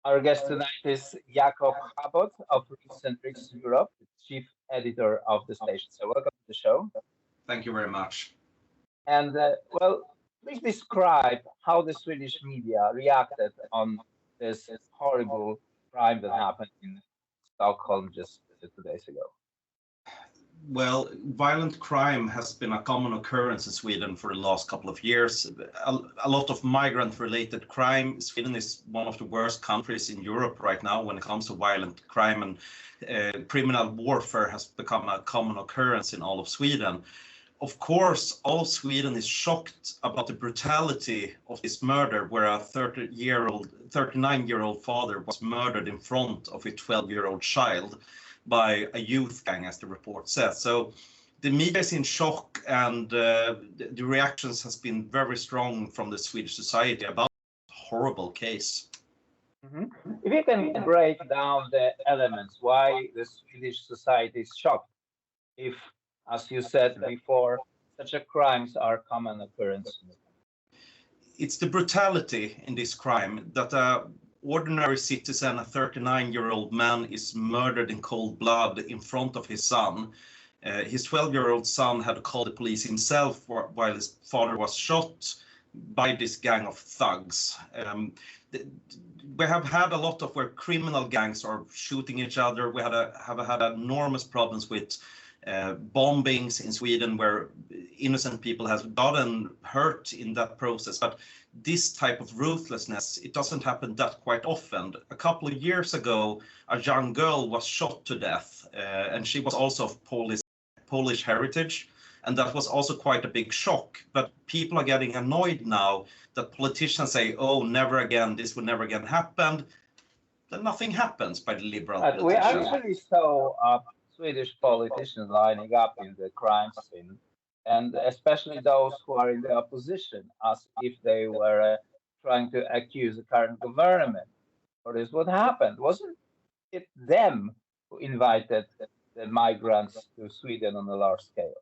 Our guest tonight is Jacob Hagnell of Recent Europe, the chief editor of the station. So welcome to the show. Thank you very much. And please describe how the Swedish media reacted on this horrible crime that happened in Stockholm just 2 days ago. Well, violent crime has been a common occurrence in Sweden for the last couple of years. A lot of migrant-related crime. Sweden is one of the worst countries in Europe right now when it comes to violent crime, and criminal warfare has become a common occurrence in all of Sweden. Of course, all of Sweden is shocked about the brutality of this murder, where a 39-year-old father was murdered in front of a 12-year-old child by a youth gang, as the report says. So the media is in shock, and the reactions has been very strong from the Swedish society about this horrible case. Mhm. If you can break down the elements, why the Swedish society is shocked, if, as you said before, such a crimes are common occurrence. It's the brutality in this crime that a ordinary citizen, a 39-year-old man, is murdered in cold blood in front of his son. His 12-year-old son had to call the police himself while his father was shot by this gang of thugs. We have had a lot of where criminal gangs are shooting each other. We have had enormous problems with bombings in Sweden where innocent people have gotten hurt in that process. But this type of ruthlessness, it doesn't happen that quite often. A couple of years ago, a young girl was shot to death, and she was also of Polish heritage. And that was also quite a big shock. But people are getting annoyed now that politicians say, oh, never again, this will never again happen. Then nothing happens by the liberal But we politicians. actually saw Swedish politicians lining up in the crime scene, and especially those who are in the opposition, as if they were trying to accuse the current government. Or is what happened. Wasn't it them who invited the migrants to Sweden on a large scale?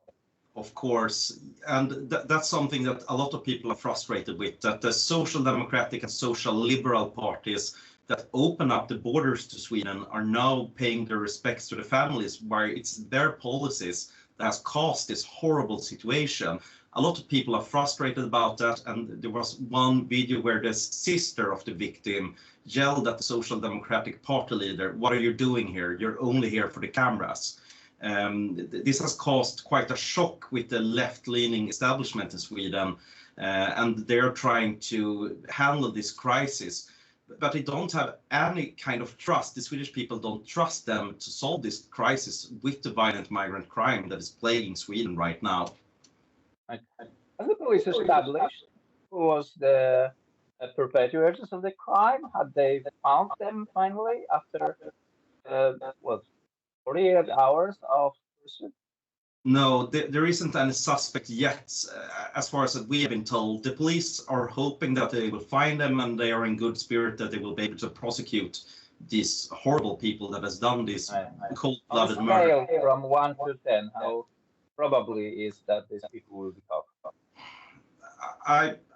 Of course, and that's something that a lot of people are frustrated with, that the social democratic and social liberal parties that open up the borders to Sweden are now paying their respects to the families, where it's their policies that has caused this horrible situation. A lot of people are frustrated about that, and there was one video where the sister of the victim yelled at the Social Democratic Party leader, "What are you doing here? You're only here for the cameras." This has caused quite a shock with the left-leaning establishment in Sweden, and they're trying to handle this crisis. But they don't have any kind of trust. The Swedish people don't trust them to solve this crisis with the violent migrant crime that is plaguing Sweden right now. Right. Has the police established who was the perpetrators of the crime? Had they found them finally after what 48 hours of pursuit? No, there isn't any suspect yet, as far as we have been told. The police are hoping that they will find them, and they are in good spirit that they will be able to prosecute these horrible people that has done this cold-blooded murder. Scale from 1 to 10, how probably is that these people will be caught?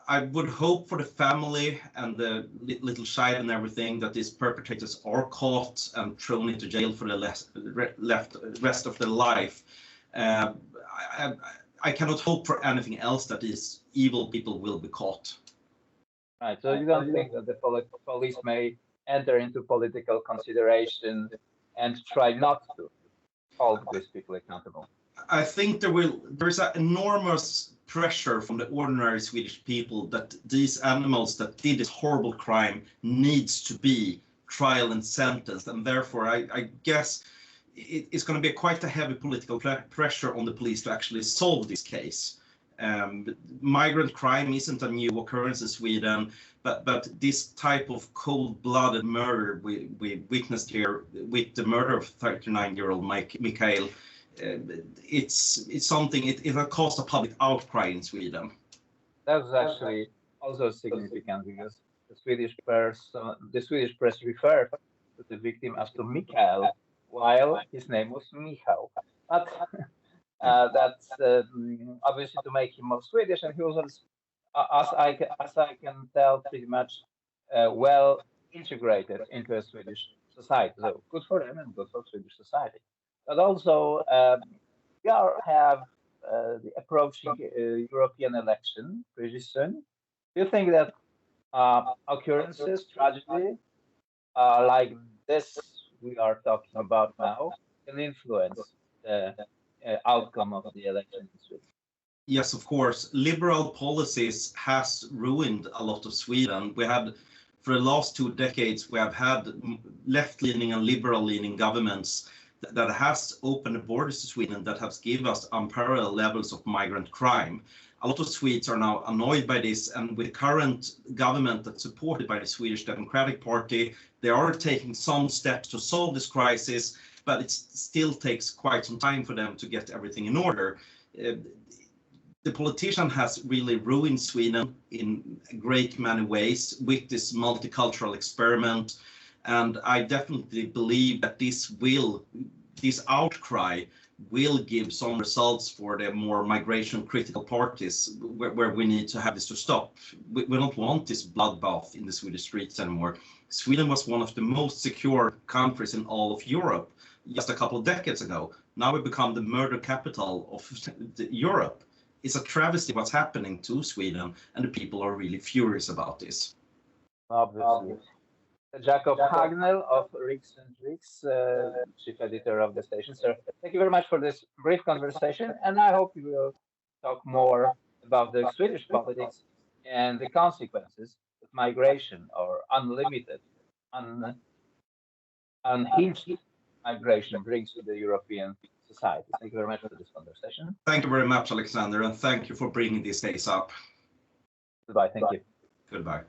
I would hope for the family and the little child and everything that these perpetrators are caught and thrown into jail for the rest of their life. I cannot hope for anything else that these evil people will be caught. Right. So you don't think that the police may enter into political consideration and try not to hold these people accountable? I think there is an enormous pressure from the ordinary Swedish people that these animals that did this horrible crime needs to be trial and sentenced, and therefore I guess it's going to be quite a heavy political pressure on the police to actually solve this case. Migrant crime isn't a new occurrence in Sweden, but this type of cold-blooded murder we witnessed here with the murder of 39-year-old Mikael, it's something, it has caused a public outcry in Sweden. That was actually also significant because the Swedish press referred to the victim as to Mikael, while his name was Michał. But that's obviously to make him more Swedish, and he was, as I can tell, pretty much well integrated into a Swedish society. So good for them and good for Swedish society. But also, have the approaching European election pretty soon. Do you think that occurrences, tragedy, like this we are talking about now, can influence the outcome of the election in Sweden? Yes, of course. Liberal policies has ruined a lot of Sweden. We had, for the last 2 decades, we have had left-leaning and liberal-leaning governments that has opened the borders to Sweden, that has given us unparalleled levels of migrant crime. A lot of Swedes are now annoyed by this, and with the current government that's supported by the Swedish Democratic Party, they are taking some steps to solve this crisis, but it still takes quite some time for them to get everything in order. The politician has really ruined Sweden in great many ways with this multicultural experiment. And I definitely believe that this outcry will give some results for the more migration critical parties where we need to have this to stop. We don't want this bloodbath in the Swedish streets anymore. Sweden was one of the most secure countries in all of Europe just a couple of decades ago. Now we become the murder capital of Europe. It's a travesty what's happening to Sweden, and the people are really furious about this. Obviously. Jacob Hagnell of Riks and Riks, chief editor of the station. Sir, thank you very much for this brief conversation, and I hope you will talk more about the Swedish politics and the consequences that migration or unlimited, unhinged migration brings to the European society. Thank you very much for this conversation. Thank you very much, Alexander, and thank you for bringing this case up. Goodbye. Thank you. Goodbye.